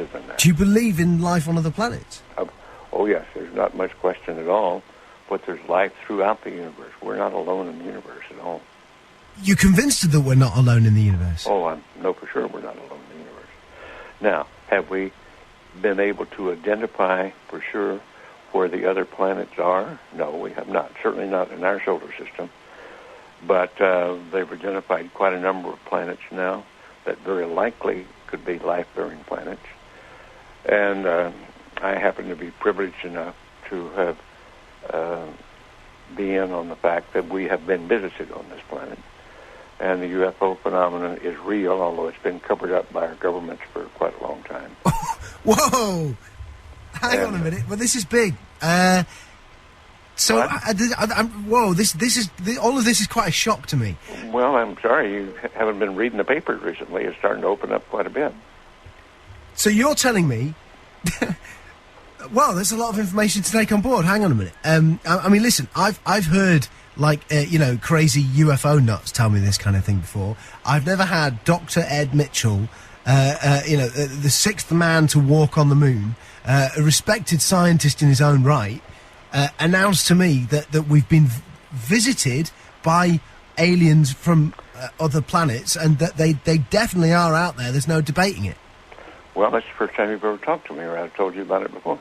other than that. Do you believe in life on other planets? Oh, yes. There's not much question at all. But there's life throughout the universe. We're not alone in the universe at all. You're convinced that we're not alone in the universe? Oh, I know for sure we're not alone in the universe. Now, have we been able to identify for sure where the other planets are? No, we have not. Certainly not in our solar system. But they've identified quite a number of planets now that very likely could be life-bearing planets. And I happen to be privileged enough to have be in on the fact that we have been visited on this planet. And the UFO phenomenon is real, although it's been covered up by our governments for quite a long time. Whoa! Hang on a minute. Well, this is big. Whoa! All of this is quite a shock to me. Well, I'm sorry you haven't been reading the papers recently. It's starting to open up quite a bit. So you're telling me? Well, there's a lot of information to take on board. Hang on a minute. I mean, listen. I've heard crazy UFO nuts tell me this kind of thing before. I've never had Dr. Ed Mitchell, the sixth man to walk on the moon, a respected scientist in his own right, announced to me that we've been visited by aliens from other planets, and that they definitely are out there. There's no debating it. Well, that's the first time you've ever talked to me, or I've told you about it before.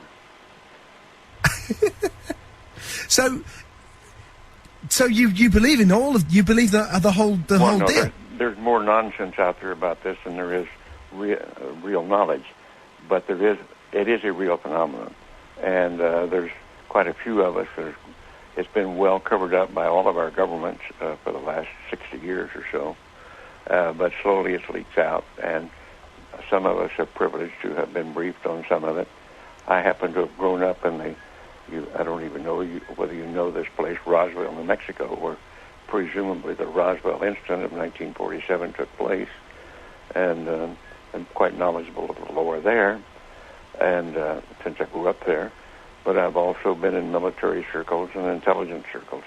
So you believe in the whole deal? There's more nonsense out there about this than there is real knowledge, but it is a real phenomenon, and there's quite a few of us. It's been well covered up by all of our governments for the last 60 years or so, but slowly it leaks out, and some of us are privileged to have been briefed on some of it. I happen to have grown up in I don't even know whether you know this place, Roswell, New Mexico, where presumably the Roswell incident of 1947 took place, and I'm quite knowledgeable of the lore there, and since I grew up there. But I've also been in military circles and intelligence circles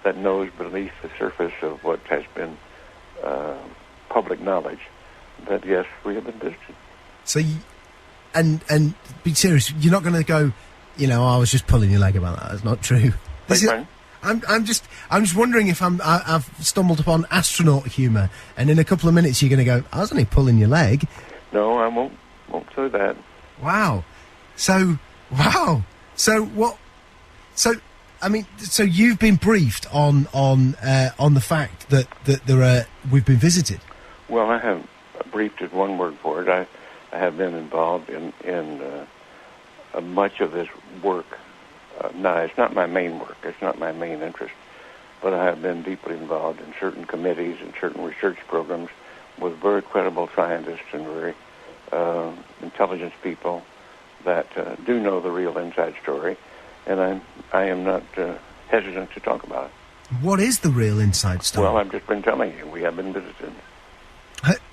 that knows beneath the surface of what has been public knowledge that, yes, we have been visited. So, and be serious, you're not going to go, I was just pulling your leg about that. That's not true. I'm just wondering if I've stumbled upon astronaut humour, and in a couple of minutes you're going to go, I was only pulling your leg. No, I won't say that. Wow. So what? So you've been briefed on the fact that we've been visited. Well, I have briefed is one word for it. I have been involved in much of this work. No, it's not my main work. It's not my main interest. But I have been deeply involved in certain committees and certain research programs with very credible scientists and very intelligence people that do know the real inside story, and I am not hesitant to talk about it. What is the real inside story? Well, I've just been telling you. We have been visited.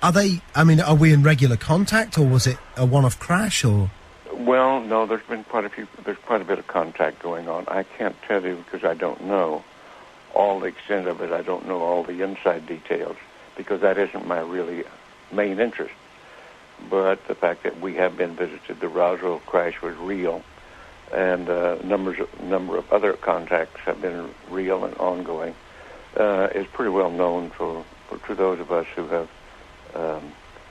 Are we in regular contact, or was it a one-off crash, or? Well, no, there's quite a bit of contact going on. I can't tell you because I don't know all the extent of it. I don't know all the inside details because that isn't my really main interest. But the fact that we have been visited, the Roswell crash was real, and a number of other contacts have been real and ongoing, is pretty well known to those of us who have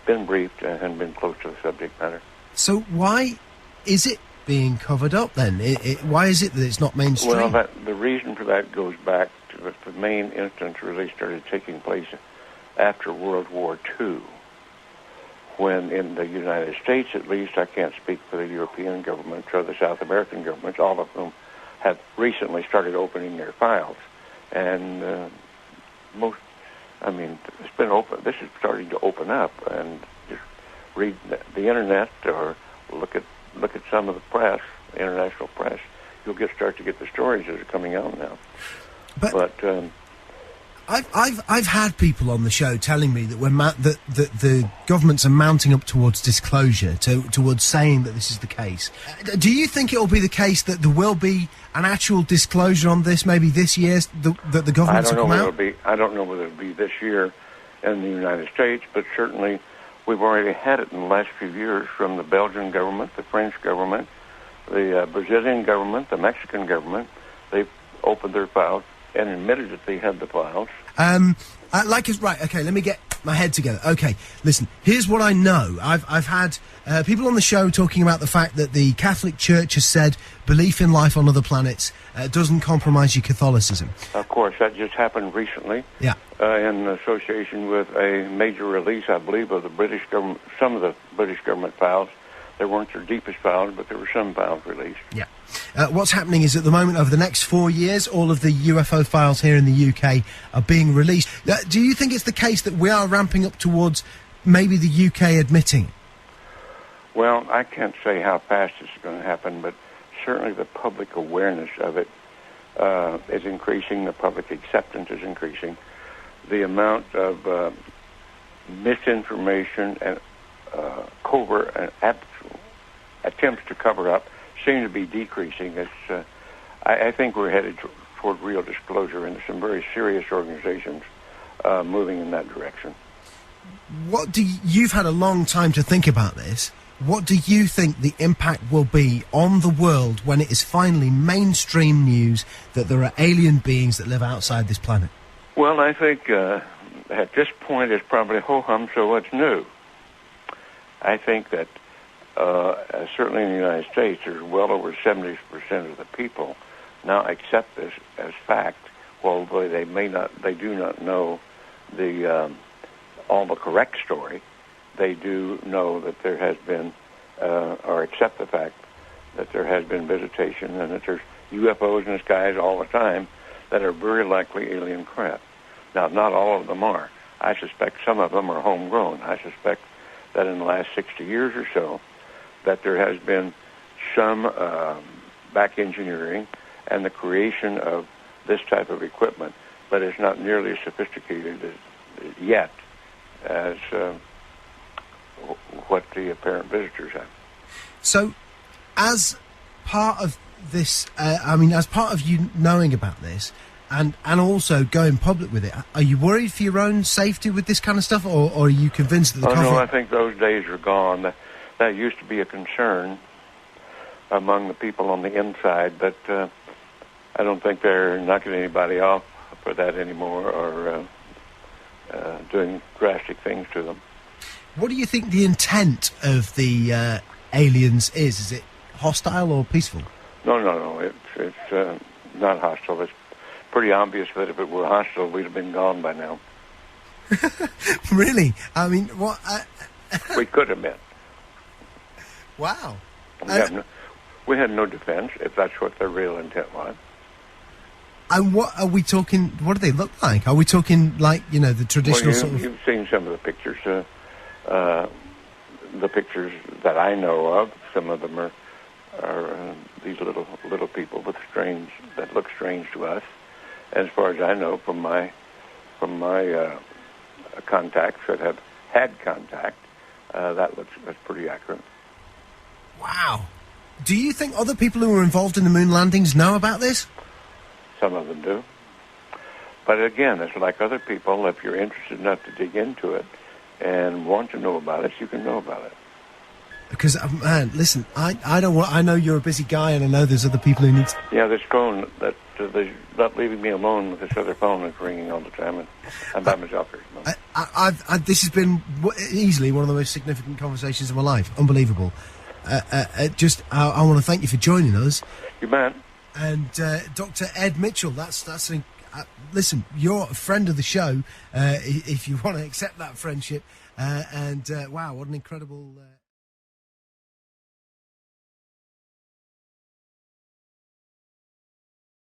been briefed and been close to the subject matter. So why is it being covered up then? Why is it that it's not mainstream? Well, the reason for that goes back to the main instance really started taking place after World War II, when in the United States, at least, I can't speak for the European governments or the South American governments, all of whom have recently started opening their files. And it's been open. This is starting to open up, and just read the internet or look at some of the press, international press. You'll start to get the stories that are coming out now. But I've had people on the show telling me that that the governments are mounting up towards disclosure, towards saying that this is the case. Do you think it will be the case that there will be an actual disclosure on this, maybe this year, that the governments will come out? I don't know whether it'll be this year in the United States, but certainly We've already had it in the last few years from the Belgian government, the French government, the Brazilian government, the Mexican government. They've opened their files and admitted that they had the files. Right, okay, let me get my head together. Okay, listen, here's what I know. I've had people on the show talking about the fact that the Catholic Church has said belief in life on other planets doesn't compromise your Catholicism. Of course, that just happened recently. Yeah. In association with a major release, I believe, of the British government, some of the British government files. They weren't their deepest files, but there were some files released. Yeah. What's happening is at the moment, over the next 4 years, all of the UFO files here in the UK are being released. Do you think it's the case that we are ramping up towards maybe the UK admitting? Well, I can't say how fast it's going to happen, but certainly the public awareness of it is increasing. The public acceptance is increasing. The amount of misinformation and covert and actual attempts to cover up seem to be decreasing. I think we're headed toward real disclosure, and some very serious organizations moving in that direction. You've had a long time to think about this. What do you think the impact will be on the world when it is finally mainstream news that there are alien beings that live outside this planet? Well, I think at this point it's probably ho-hum, so what's new? I think that certainly in the United States, there's well over 70% of the people now accept this as fact, although they do not know all the correct story. They do know that there has been, or accept the fact that there has been visitation and that there's UFOs in the skies all the time that are very likely alien craft. Now, not all of them are. I suspect some of them are homegrown. I suspect that in the last 60 years or so, that there has been some back engineering and the creation of this type of equipment, but it's not nearly as sophisticated yet as what the apparent visitors have. So, as part of this, as part of you knowing about this, and also going public with it, are you worried for your own safety with this kind of stuff, or are you convinced that the no, I think those days are gone. That used to be a concern among the people on the inside, but I don't think they're knocking anybody off for that anymore or doing drastic things to them. What do you think the intent of the aliens is? Is it hostile or peaceful? No. It's not hostile. It's pretty obvious that if it were hostile, we'd have been gone by now. Really? I mean, what? We could have been. Wow. We had no defense, if that's what their real intent was. And what are we talking? What do they look like? Are we talking like, the traditional sort of... You've seen some of the pictures. The pictures that I know of, some of them are these little people that look strange to us. As far as I know, from my contacts that have had contact, that's pretty accurate. Wow. Do you think other people who were involved in the moon landings know about this? Some of them do. But again, it's like other people. If you're interested enough to dig into it and want to know about it, you can know about it. Because, man, listen, I know you're a busy guy, and I know there's other people who need... Yeah, this phone, they're not leaving me alone with this other phone that's ringing all the time, and I'm by myself here. This has been easily one of the most significant conversations of my life. Unbelievable. I want to thank you for joining us. You bet. And Dr. Ed Mitchell, listen, you're a friend of the show, if you want to accept that friendship. Wow, what an incredible...